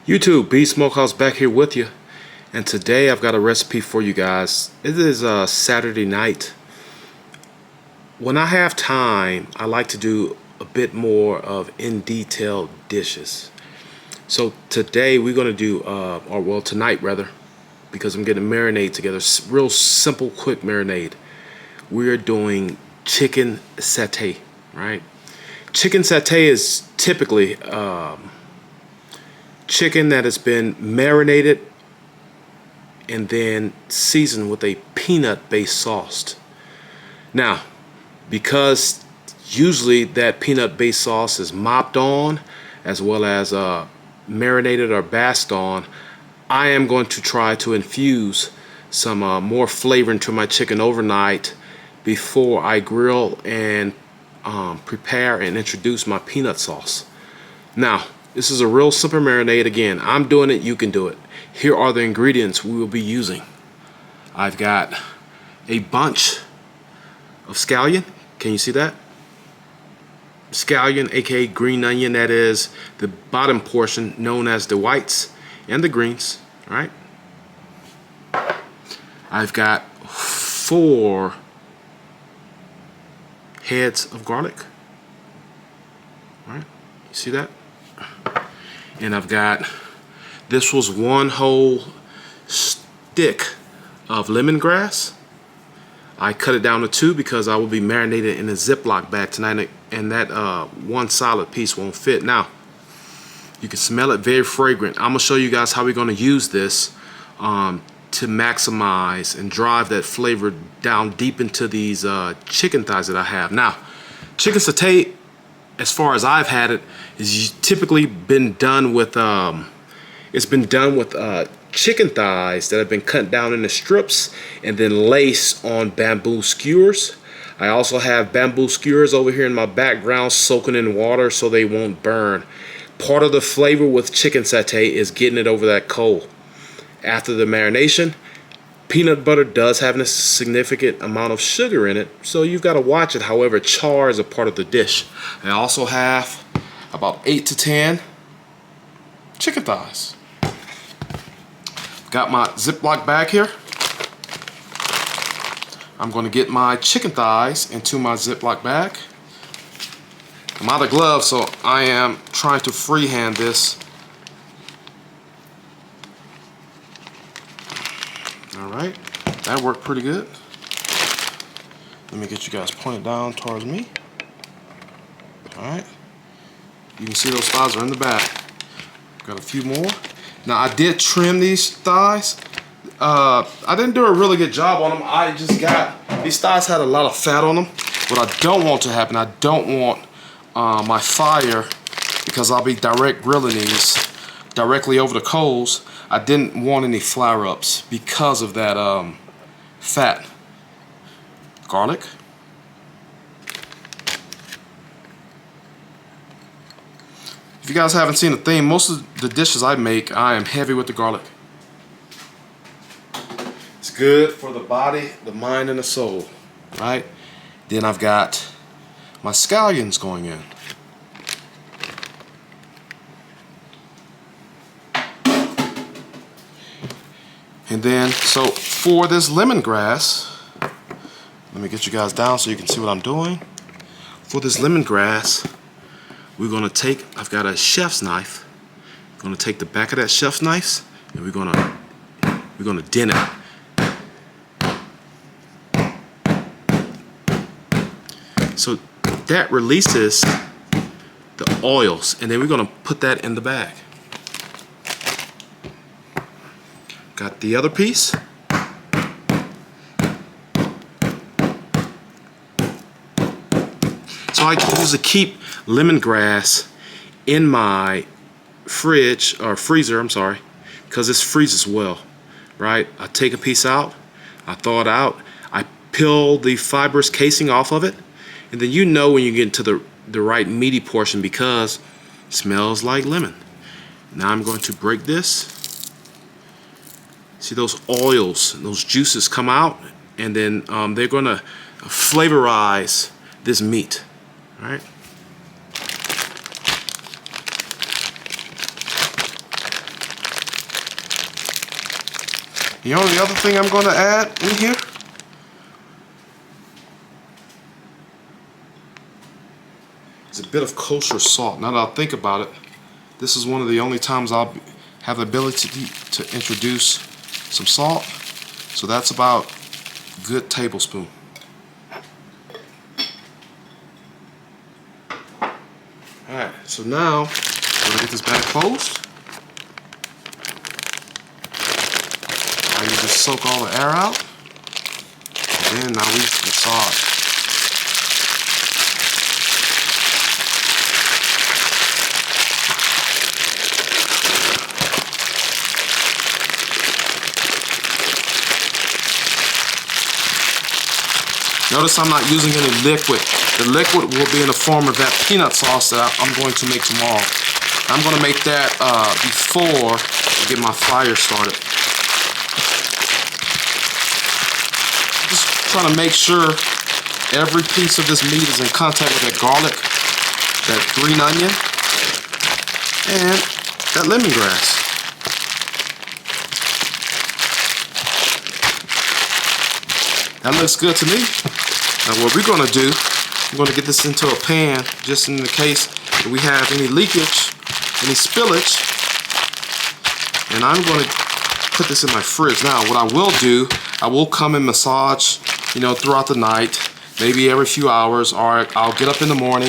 YouTube, B Smokehouse back here with you, and today I've got a recipe for you guys. It is Saturday night. When I have time, I like to do a bit more of in-detail dishes. So today we're going to do, or well tonight rather, because I'm getting a marinade together, real simple quick marinade. We're doing chicken satay, right? Chicken satay is typically chicken that has been marinated and then seasoned with a peanut-based sauce. Now, because usually that peanut-based sauce is mopped on as well as marinated or basked on, I am going to try to infuse some more flavor into my chicken overnight before I grill and prepare and introduce my peanut sauce. Now, this is a real simple marinade. Again, I'm doing it, you can do it. Here are the ingredients we will be using. I've got a bunch of scallion. Can you see that? Scallion, aka green onion, that is the bottom portion known as the whites and the greens, right? I've got 4 heads of garlic, right? You see that? And I've got, this was 1 whole stick of lemongrass. I cut it down to 2 because I will be marinated in a Ziploc bag tonight, and that 1 solid piece won't fit. Now, you can smell it, very fragrant. I'm gonna show you guys how we're gonna use this to maximize and drive that flavor down deep into these chicken thighs that I have. Now, chicken satay, as far as I've had it, is typically been done with chicken thighs that have been cut down into strips and then laced on bamboo skewers. I also have bamboo skewers over here in my background soaking in water so they won't burn. Part of the flavor with chicken satay is getting it over that coal. After the marination, peanut butter does have a significant amount of sugar in it, so you've got to watch it. However, char is a part of the dish. I also have about 8 to 10 chicken thighs. Got my Ziploc bag here. I'm going to get my chicken thighs into my Ziploc bag. I'm out of gloves, so I am trying to freehand this. Alright, that worked pretty good. Let me get you guys pointed down towards me. Alright, you can see those thighs are in the back. Got a few more. Now, I did trim these thighs. I didn't do a really good job on them. I just got, these thighs had a lot of fat on them. What I don't want to happen, I don't want my fire, because I'll be direct grilling these directly over the coals. I didn't want any flare-ups because of that fat. Garlic. If you guys haven't seen the theme, most of the dishes I make, I am heavy with the garlic. It's good for the body, the mind, and the soul, right? Then I've got my scallions going in. And then, so for this lemongrass, let me get you guys down so you can see what I'm doing. For this lemongrass, we're gonna take, I've got a chef's knife. I'm gonna take the back of that chef's knife and we're gonna dent it. So that releases the oils, and then we're gonna put that in the bag. Got the other piece. So I usually keep lemongrass in my fridge, or freezer, I'm sorry, because this freezes well, right? I take a piece out, I thaw it out, I peel the fibrous casing off of it, and then you know when you get into the right meaty portion because it smells like lemon. Now I'm going to break this. See those oils, those juices come out, and then they're going to flavorize this meat, right? The only other thing I'm going to add in here is a bit of kosher salt. Now that I think about it, this is one of the only times I'll have the ability to introduce some salt. So that's about a good tablespoon. Alright, so now we're going to get this bag closed. Now you just soak all the air out. And then now we massage. Notice I'm not using any liquid. The liquid will be in the form of that peanut sauce that I'm going to make tomorrow. I'm going to make that before I get my fire started. Just trying to make sure every piece of this meat is in contact with that garlic, that green onion, and that lemongrass. That looks good to me. Now what we're going to do, I'm going to get this into a pan just in the case that we have any leakage, any spillage, and I'm going to put this in my fridge. Now what I will do, I will come and massage, you know, throughout the night, maybe every few hours, or I'll get up in the morning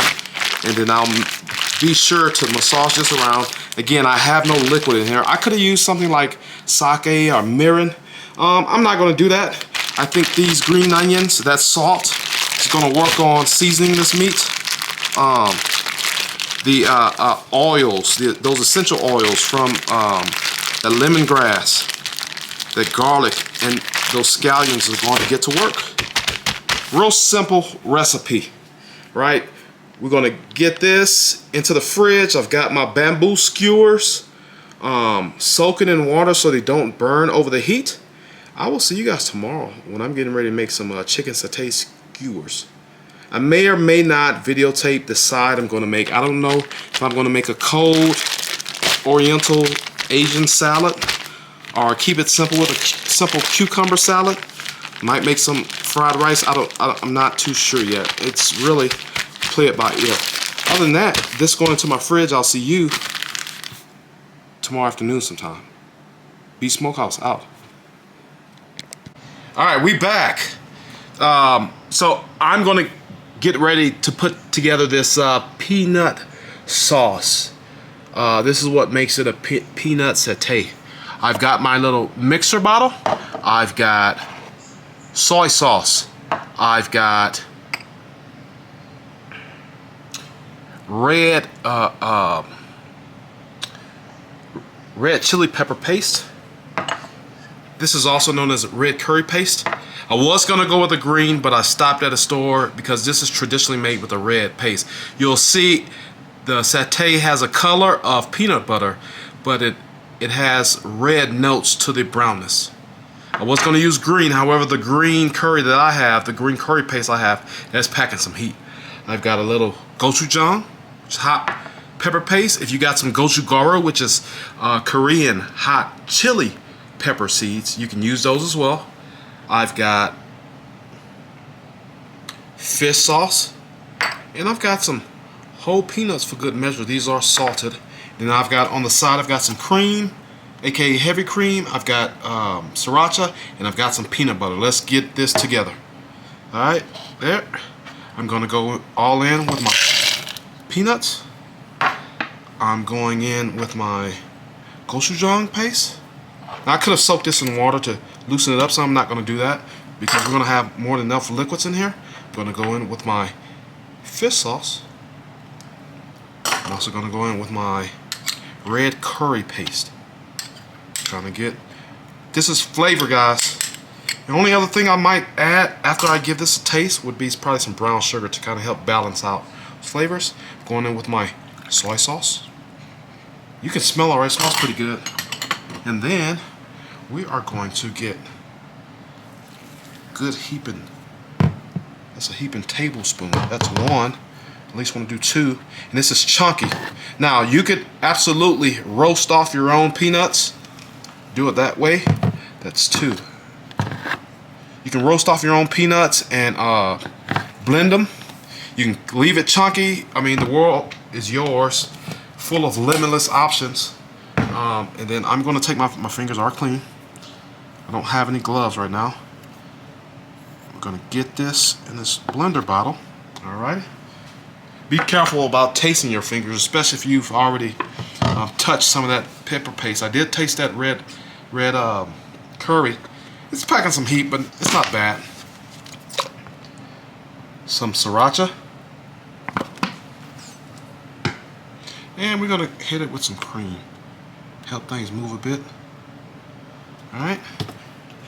and then I'll be sure to massage this around. Again, I have no liquid in here. I could have used something like sake or mirin. I'm not going to do that. I think these green onions, that salt, is going to work on seasoning this meat. The oils, those essential oils from the lemongrass, the garlic, and those scallions are going to get to work. Real simple recipe, right? We're going to get this into the fridge. I've got my bamboo skewers soaking in water so they don't burn over the heat. I will see you guys tomorrow when I'm getting ready to make some chicken satay skewers. I may or may not videotape the side I'm going to make. I don't know if I'm going to make a cold Oriental Asian salad or keep it simple with a simple cucumber salad. Might make some fried rice. I'm not too sure yet. It's really play it by ear. Other than that, this going into my fridge. I'll see you tomorrow afternoon sometime. Be Smokehouse out. Alright, we back. So I'm going to get ready to put together this peanut sauce. This is what makes it a peanut satay. I've got my little mixer bottle. I've got soy sauce. I've got red chili pepper paste. This is also known as red curry paste. I was going to go with the green, but I stopped at a store because this is traditionally made with a red paste. You'll see the satay has a color of peanut butter, but it has red notes to the brownness. I was going to use green, however the green curry that I have, the green curry paste I have, that's packing some heat. I've got a little gochujang, which is hot pepper paste. If you got some gochugaru, which is Korean hot chili pepper seeds, you can use those as well. I've got fish sauce, and I've got some whole peanuts for good measure. These are salted. Then I've got on the side, I've got some cream, aka heavy cream. I've got sriracha, and I've got some peanut butter. Let's get this together. All right, there. I'm gonna go all in with my peanuts. I'm going in with my gochujang paste. Now, I could have soaked this in water to loosen it up, so I'm not going to do that because we're going to have more than enough liquids in here. I'm going to go in with my fish sauce. I'm also going to go in with my red curry paste. Trying to get, this is flavor, guys. The only other thing I might add after I give this a taste would be probably some brown sugar to kind of help balance out flavors. Going in with my soy sauce. You can smell alright, smells pretty good. And then we are going to get good heaping. That's a heaping tablespoon. That's one. At least want to do two. And this is chunky. Now you could absolutely roast off your own peanuts. Do it that way. That's 2. You can roast off your own peanuts and blend them. You can leave it chunky. I mean, the world is yours, full of limitless options. And then I'm going to take my fingers are clean. I don't have any gloves right now. We're going to get this in this blender bottle. All right. Be careful about tasting your fingers, especially if you've already touched some of that pepper paste. I did taste that red curry. It's packing some heat, but it's not bad. Some sriracha. And we're going to hit it with some cream. Help things move a bit. Alright.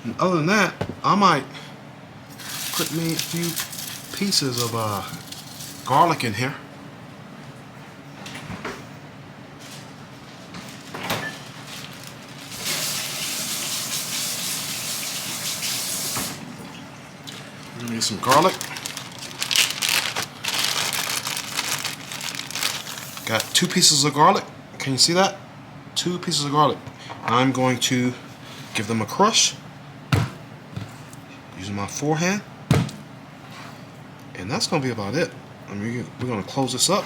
And other than that, I might put me a few pieces of garlic in here. We're gonna get some garlic. Got 2 pieces of garlic. Can you see that? 2 pieces of garlic. I'm going to give them a crush using my forehand, and that's going to be about it. I mean, we're going to close this up.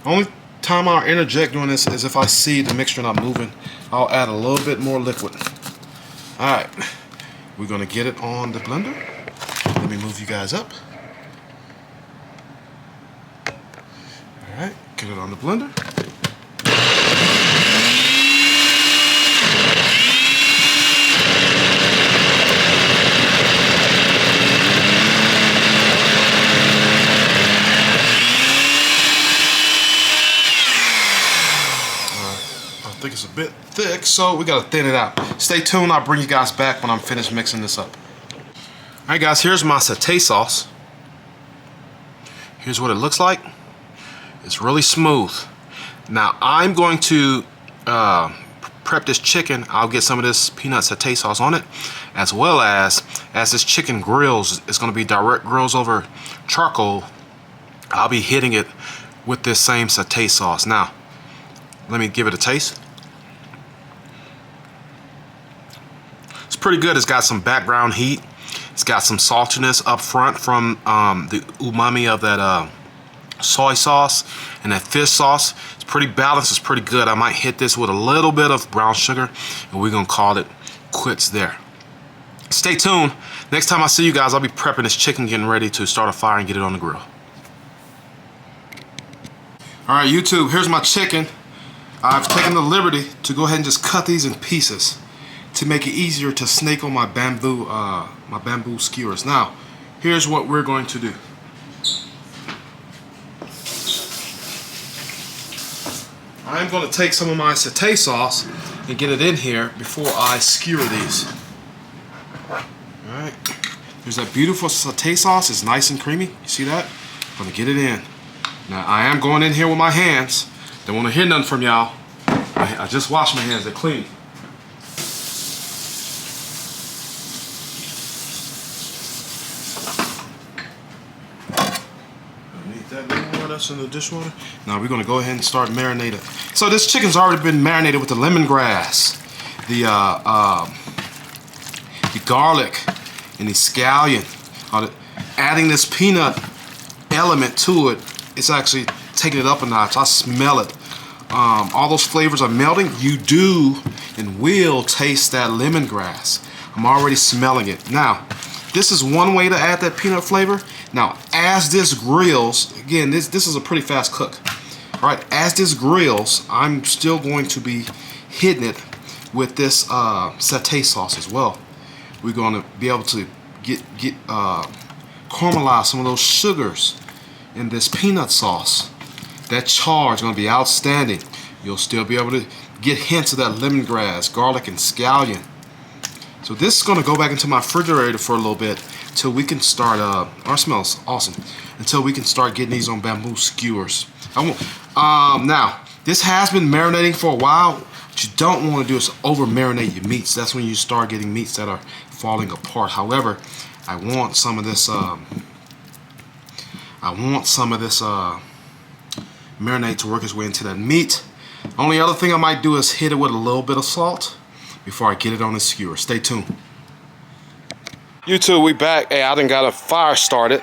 Only time I'll interject doing this is if I see the mixture not moving. I'll add a little bit more liquid. Alright, we're going to get it on the blender. Let me move you guys up. Alright, get it on the blender. I think it's a bit thick, so we gotta thin it out. Stay tuned, I'll bring you guys back when I'm finished mixing this up. Alright guys, here's my satay sauce. Here's what it looks like. It's really smooth. Now I'm going to prep this chicken. I'll get some of this peanut satay sauce on it, as well as this chicken grills. It's gonna be direct grills over charcoal. I'll be hitting it with this same satay sauce. Now, let me give it a taste. It's pretty good. It's got some background heat. It's got some saltiness up front from the umami of that soy sauce and that fish sauce. It's pretty balanced. It's pretty good. I might hit this with a little bit of brown sugar, and we're gonna call it quits there. Stay tuned. Next time I see you guys, I'll be prepping this chicken, getting ready to start a fire and get it on the grill. All right, YouTube, here's my chicken. I've taken the liberty to go ahead and just cut these in pieces to make it easier to snake on my bamboo skewers. Now, here's what we're going to do. I'm going to take some of my satay sauce and get it in here before I skewer these. Alright, there's that beautiful satay sauce. It's nice and creamy. You see that? I'm going to get it in. Now, I am going in here with my hands. Don't want to hear nothing from y'all. I just washed my hands. They're clean. Need that little more that's in the dishwater. Now we're going to go ahead and start marinating. So this chicken's already been marinated with the lemongrass, the garlic, and the scallion. Adding this peanut element to it, it's actually taking it up a notch. I smell it. All those flavors are melting. You do and will taste that lemongrass. I'm already smelling it. Now, this is one way to add that peanut flavor. Now, as this grills, again, this is a pretty fast cook. All right, as this grills, I'm still going to be hitting it with this satay sauce as well. We're going to be able to get caramelize some of those sugars in this peanut sauce. That char is going to be outstanding. You'll still be able to get hints of that lemongrass, garlic, and scallion. So this is going to go back into my refrigerator for a little bit till we can start. Our smells awesome. Until we can start getting these on bamboo skewers. Now this has been marinating for a while. What you don't want to do is over marinate your meats. That's when you start getting meats that are falling apart. However, I want some of this. Marinade to work its way into that meat. Only other thing I might do is hit it with a little bit of salt, before I get it on the skewer. Stay tuned. YouTube, we back. Hey, I done got a fire started.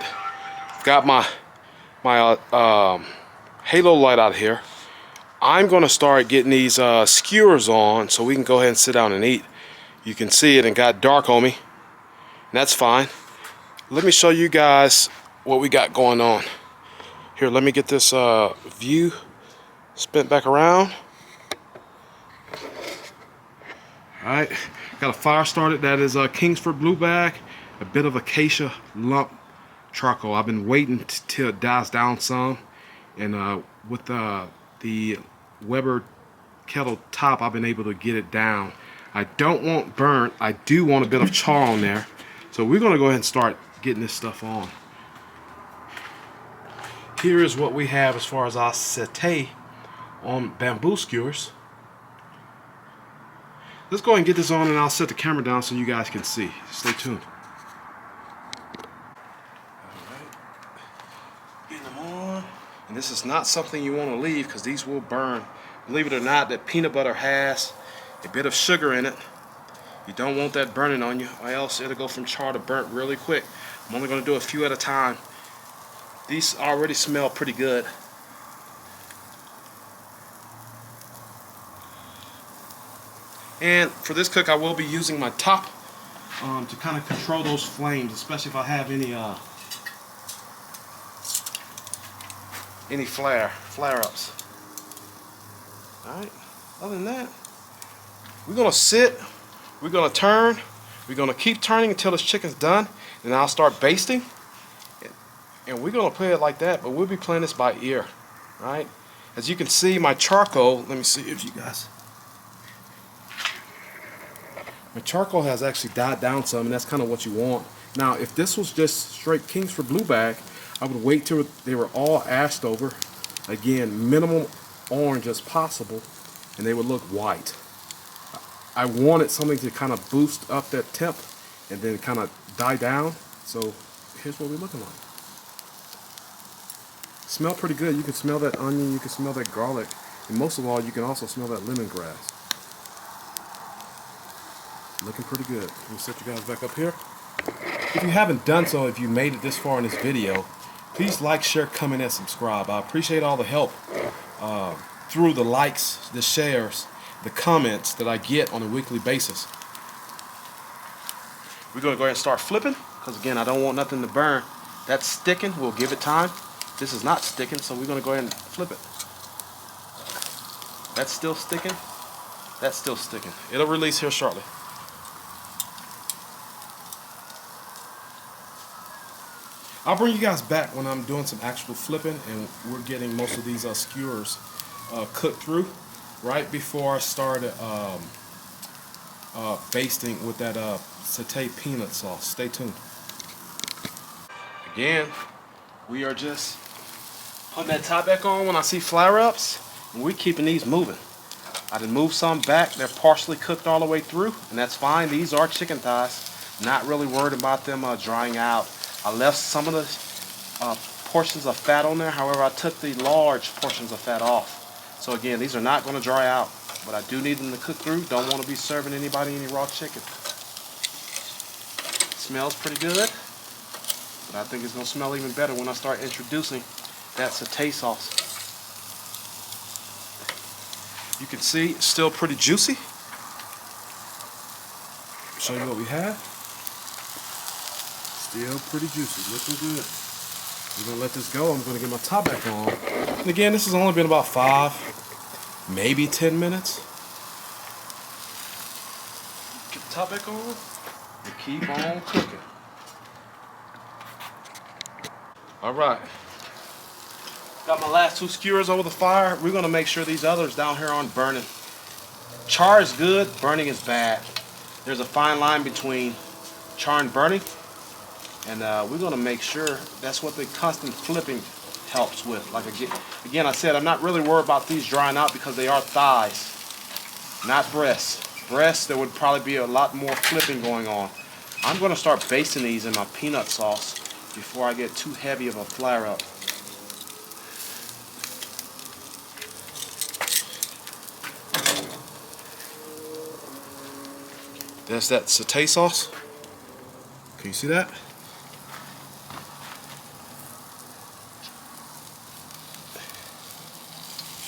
Got my halo light out here. I'm gonna start getting these skewers on so we can go ahead and sit down and eat. You can see it and got dark on me. And that's fine. Let me show you guys what we got going on. Here, let me get this view spent back around. Alright, got a fire started. That is a Kingsford blue bag, a bit of Acacia lump charcoal. I've been waiting till it dies down some, and with the Weber Kettle top, I've been able to get it down. I don't want burnt. I do want a bit of char on there, so we're going to go ahead and start getting this stuff on. Here is what we have as far as our satay on bamboo skewers. Let's go ahead and get this on, and I'll set the camera down so you guys can see. Stay tuned. Alright, getting them on. And this is not something you want to leave because these will burn. Believe it or not, that peanut butter has a bit of sugar in it. You don't want that burning on you, or else it'll go from char to burnt really quick. I'm only going to do a few at a time. These already smell pretty good. And for this cook, I will be using my top to kind of control those flames, especially if I have any flare-ups. All right. Other than that, we're gonna sit. We're gonna turn. We're gonna keep turning until this chicken's done, and I'll start basting. And we're gonna play it like that, but we'll be playing this by ear, right? As you can see, my charcoal. Let me see if you guys. My charcoal has actually died down some, and that's kind of what you want. Now, if this was just straight Kingsford blue bag, I would wait till they were all ashed over. Again, minimum orange as possible, and they would look white. I wanted something to kind of boost up that temp and then kind of die down. So here's what we're looking like. Smell pretty good. You can smell that onion, you can smell that garlic, and most of all, you can also smell that lemongrass. Looking pretty good. Let me set you guys back up here. If you haven't done so, if you made it this far in this video, please like, share, comment, and subscribe. I appreciate all the help through the likes, the shares, the comments that I get on a weekly basis. We're going to go ahead and start flipping because, again, I don't want nothing to burn. That's sticking. We'll give it time. This is not sticking, so we're going to go ahead and flip it. That's still sticking. That's still sticking. It'll release here shortly. I'll bring you guys back when I'm doing some actual flipping and we're getting most of these skewers cooked through right before I started basting with that satay peanut sauce. Stay tuned. Again, we are just putting that top back on when I see flare-ups, and we're keeping these moving. I done moved some back. They're partially cooked all the way through, and that's fine. These are chicken thighs. Not really worried about them drying out. I left some of the portions of fat on there. However, I took the large portions of fat off. So again, these are not going to dry out, but I do need them to cook through. Don't want to be serving anybody any raw chicken. Smells pretty good, but I think it's going to smell even better when I start introducing that satay sauce. You can see it's still pretty juicy. Show you what we have. Still pretty juicy, looking good. We're gonna let this go. I'm gonna get my top back on. And again, this has only been about 5, maybe 10 minutes. Get the top back on and keep on cooking. All right. Got my last 2 skewers over the fire. We're gonna make sure these others down here aren't burning. Char is good, burning is bad. There's a fine line between char and burning. And we're going to make sure that's what the constant flipping helps with. Like again, I said I'm not really worried about these drying out because they are thighs, not breasts. Breasts, there would probably be a lot more flipping going on. I'm going to start basting these in my peanut sauce before I get too heavy of a flare-up. There's that satay sauce. Can you see that?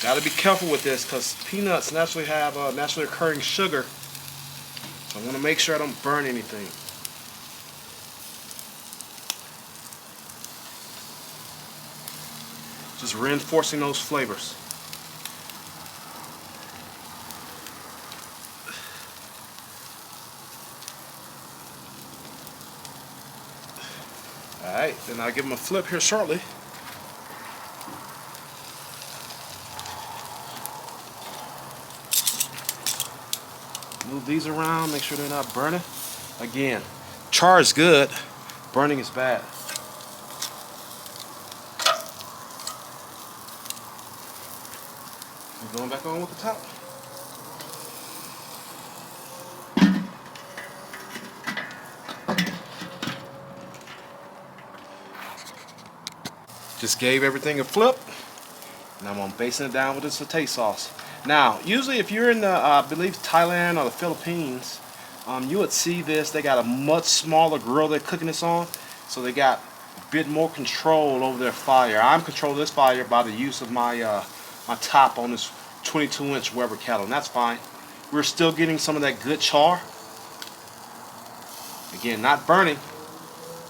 Gotta be careful with this because peanuts naturally have naturally occurring sugar. So I want to make sure I don't burn anything. Just reinforcing those flavors. Alright, then I'll give them a flip here shortly. Move these around, make sure they're not burning. Again, char is good, burning is bad. I'm going back on with the top. Just gave everything a flip, and I'm gonna basting it down with the satay sauce. Now, usually if you're in the, I believe Thailand or the Philippines, you would see this. They got a much smaller grill they're cooking this on, so they got a bit more control over their fire. I'm controlling this fire by the use of my my top on this 22-inch Weber Kettle, and that's fine. We're still getting some of that good char. Again, not burning.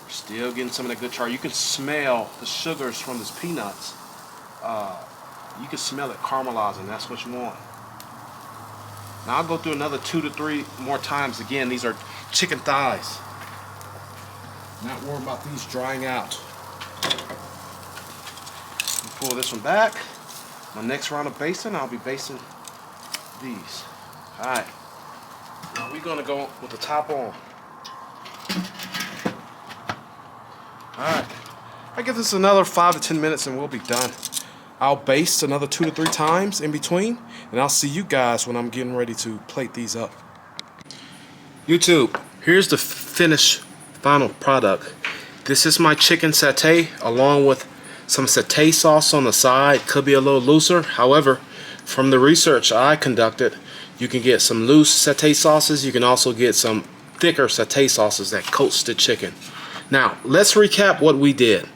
Still getting some of that good char. You can smell the sugars from these peanuts. You can smell it caramelizing. That's what you want. Now I'll go through another 2 to 3 more times. Again, these are chicken thighs. Not worried about these drying out. Pull this one back. My next round of basting, I'll be basting these. Alright. Now we're gonna go with the top on. Alright, I give this another 5 to 10 minutes and we'll be done. I'll baste another 2 to 3 times in between, and I'll see you guys when I'm getting ready to plate these up. YouTube, here's the finished final product. This is my chicken satay along with some satay sauce on the side. Could be a little looser. However, from the research I conducted, you can get some loose satay sauces. You can also get some thicker satay sauces that coats the chicken. Now, let's recap what we did.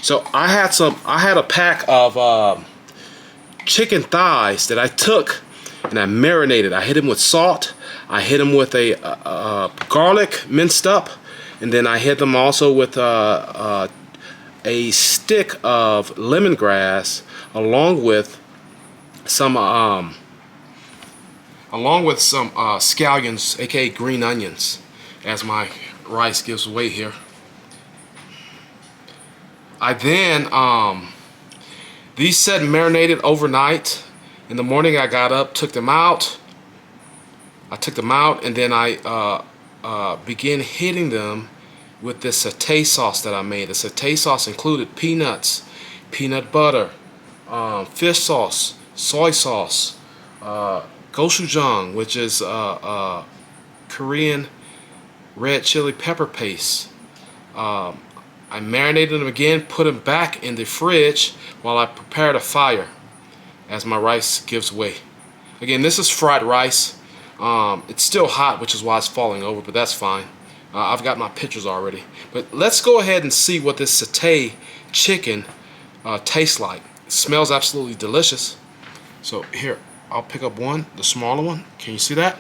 So I had a pack of chicken thighs that I took and I marinated. I hit them with salt. I hit them with a garlic minced up, and then I hit them also with a stick of lemongrass, along with some scallions, aka green onions, as my rice gives away here. I then, these sat marinated overnight. In the morning I got up, took them out. I took them out, and then I began hitting them with this satay sauce that I made. The satay sauce included peanuts, peanut butter, fish sauce, soy sauce, gochujang, which is Korean red chili pepper paste. I marinated them again, put them back in the fridge while I prepared a fire as my rice gives way. Again, this is fried rice. It's still hot, which is why it's falling over, but that's fine. I've got my pictures already. But let's go ahead and see what this satay chicken tastes like. It smells absolutely delicious. So here, I'll pick up one, the smaller one. Can you see that?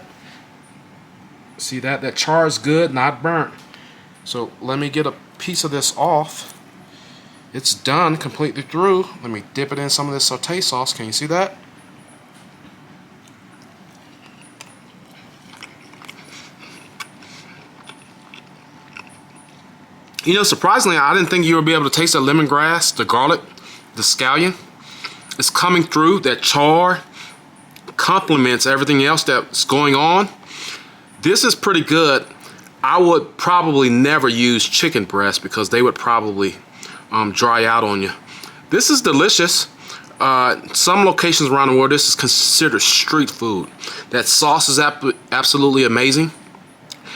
See that? That char is good, not burnt. So let me get a piece of this off. It's done completely through. Let me dip it in some of this satay sauce. Can you see that? You know, surprisingly, I didn't think you would be able to taste the lemongrass, the garlic, the scallion. It's coming through. That char complements everything else that's going on. This is pretty good. I would probably never use chicken breast because they would probably dry out on you. This is delicious. Some locations around the world, this is considered street food. That sauce is absolutely amazing.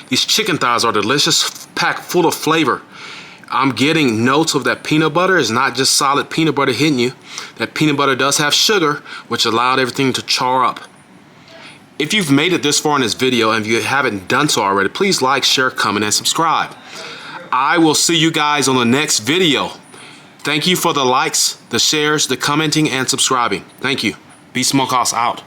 These chicken thighs are delicious, packed full of flavor. I'm getting notes of that peanut butter. It's not just solid peanut butter hitting you. That peanut butter does have sugar, which allowed everything to char up. If you've made it this far in this video and if you haven't done so already, please like, share, comment, and subscribe. I will see you guys on the next video. Thank you for the likes, the shares, the commenting, and subscribing. Thank you. Beast Smokehouse out.